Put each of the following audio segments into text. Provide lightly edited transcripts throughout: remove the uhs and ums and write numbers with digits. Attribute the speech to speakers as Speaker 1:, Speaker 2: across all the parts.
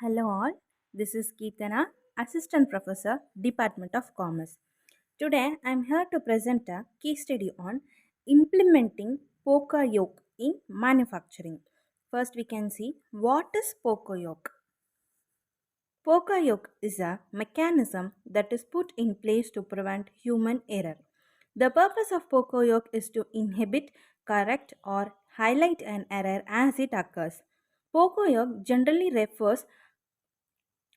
Speaker 1: Hello all, this is Keerthana, Assistant Professor, Department of Commerce. Today I am here to present a case study on implementing Poka Yoke in manufacturing. First we can see what is Poka Yoke. Poka Yoke is a mechanism that is put in place to prevent human error. The purpose of Poka Yoke is to inhibit, correct or highlight an error as it occurs. Poka Yoke generally refers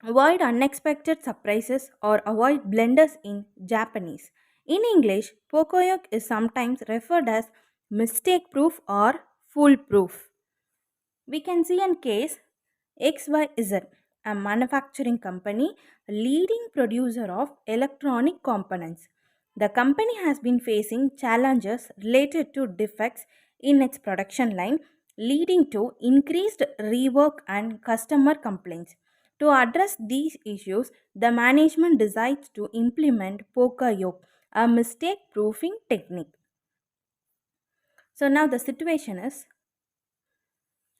Speaker 1: avoid unexpected surprises or avoid blunders in Japanese. In English, Poka is sometimes referred as mistake proof or foolproof. We can see in case XYZ, a manufacturing company, a leading producer of electronic components. The company has been facing challenges related to defects in its production line, leading to increased rework and customer complaints. To address these issues, the management decides to implement Poka Yoke, a mistake proofing technique. So now the situation is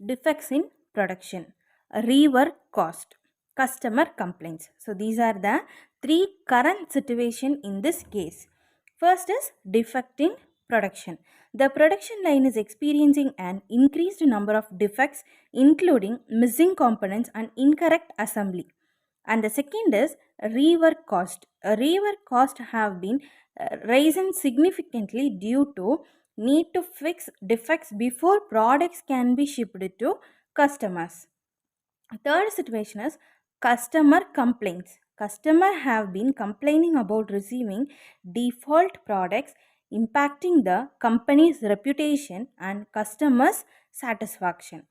Speaker 1: defects in production, rework cost, customer complaints. So these are the three current situation in this case. First is defect in production. The production line is experiencing an increased number of defects including missing components and incorrect assembly. And the second is rework cost. Rework cost have been risen significantly due to need to fix defects before products can be shipped to customers. Third situation is customer complaints. Customer have been complaining about receiving default products impacting the company's reputation and customers satisfaction.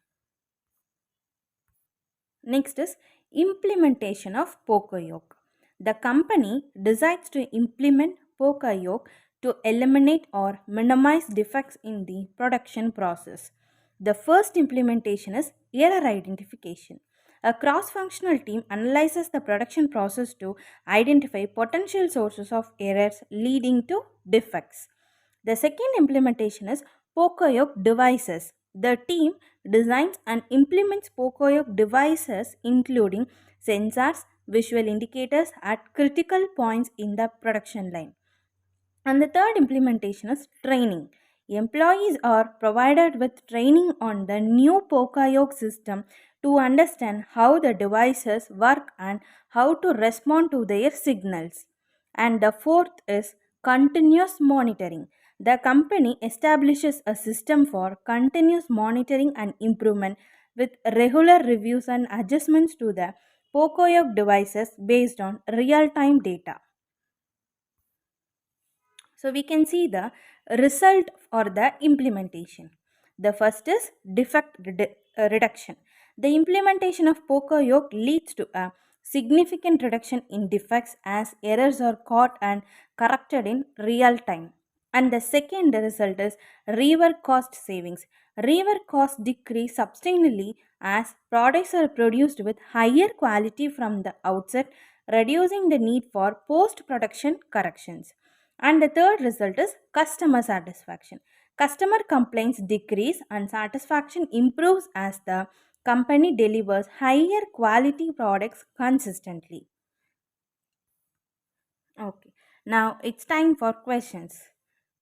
Speaker 1: Next is implementation of Poka Yoke. The company decides to implement Poka Yoke to eliminate or minimize defects in the production process. The first implementation is error identification. A cross functional team analyzes the production process to identify potential sources of errors leading to defects. The second implementation is Poka Yoke devices. The team designs and implements Poka Yoke devices including sensors, visual indicators at critical points in the production line. And the third implementation is training. Employees are provided with training on the new Poka Yoke system to understand how the devices work and how to respond to their signals. And the fourth is continuous monitoring. The company establishes a system for continuous monitoring and improvement with regular reviews and adjustments to the Poka Yoke devices based on real time data. So we can see the result or the implementation. The first is defect reduction. The implementation of Poka Yoke leads to a significant reduction in defects as errors are caught and corrected in real time. And the second result is rework cost savings. Rework costs decrease substantially as products are produced with higher quality from the outset, reducing the need for post production corrections. And the third result is customer satisfaction. Customer complaints decrease and satisfaction improves as the company delivers higher quality products consistently. Okay, now it's time for questions.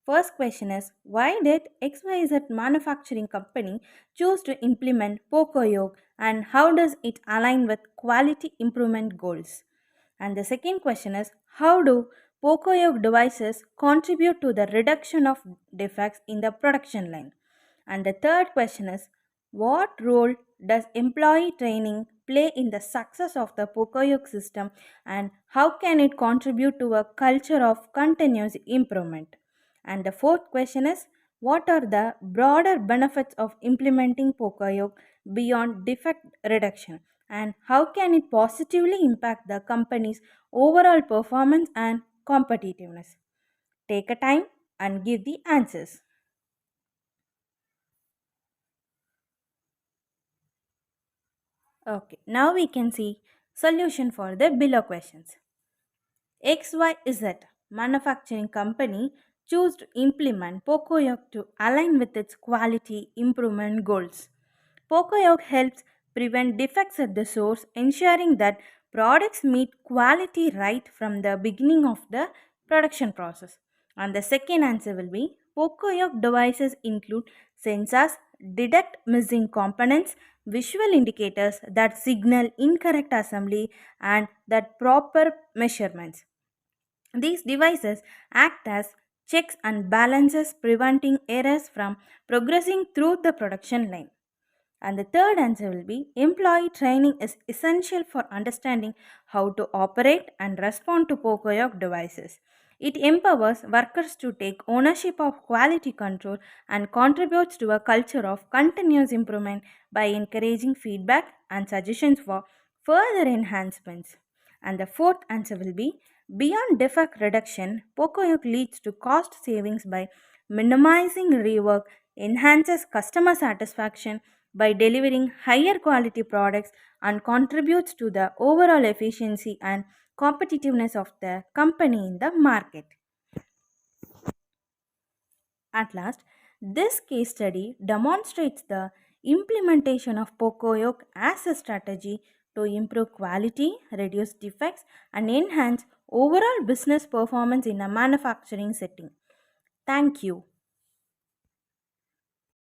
Speaker 1: First question is why did XYZ manufacturing company choose to implement Poco Yoke and how does it align with quality improvement goals? And the second question is how do Poco Yoke devices contribute to the reduction of defects in the production line? And the third question is what role does employee training play in the success of the Poco Yoke system and how can it contribute to a culture of continuous improvement? And the fourth question is what are the broader benefits of implementing Poka Yoke beyond defect reduction and how can it positively impact the company's overall performance and competitiveness? Take a time and give the answers. Okay, now we can see solution for the below questions. XYZ manufacturing company chose to implement Pocoyoke to align with its quality improvement goals. Pocoyoke helps prevent defects at the source, ensuring that products meet quality right from the beginning of the production process. And the second answer will be Poka Yoke devices include sensors, detect missing components, visual indicators that signal incorrect assembly, and that proper measurements. These devices act as checks and balances, preventing errors from progressing through the production line. And the third answer will be employee training is essential for understanding how to operate and respond to Pocoyoke devices. It empowers workers to take ownership of quality control and contributes to a culture of continuous improvement by encouraging feedback and suggestions for further enhancements. And the fourth answer will be beyond defect reduction, Pocoyoke leads to cost savings by minimizing rework, enhances customer satisfaction by delivering higher quality products, and contributes to the overall efficiency and competitiveness of the company in the market. At last, this case study demonstrates the implementation of Pocoyoke as a strategy to improve quality, reduce defects, and enhance overall business performance in a manufacturing setting. Thank you.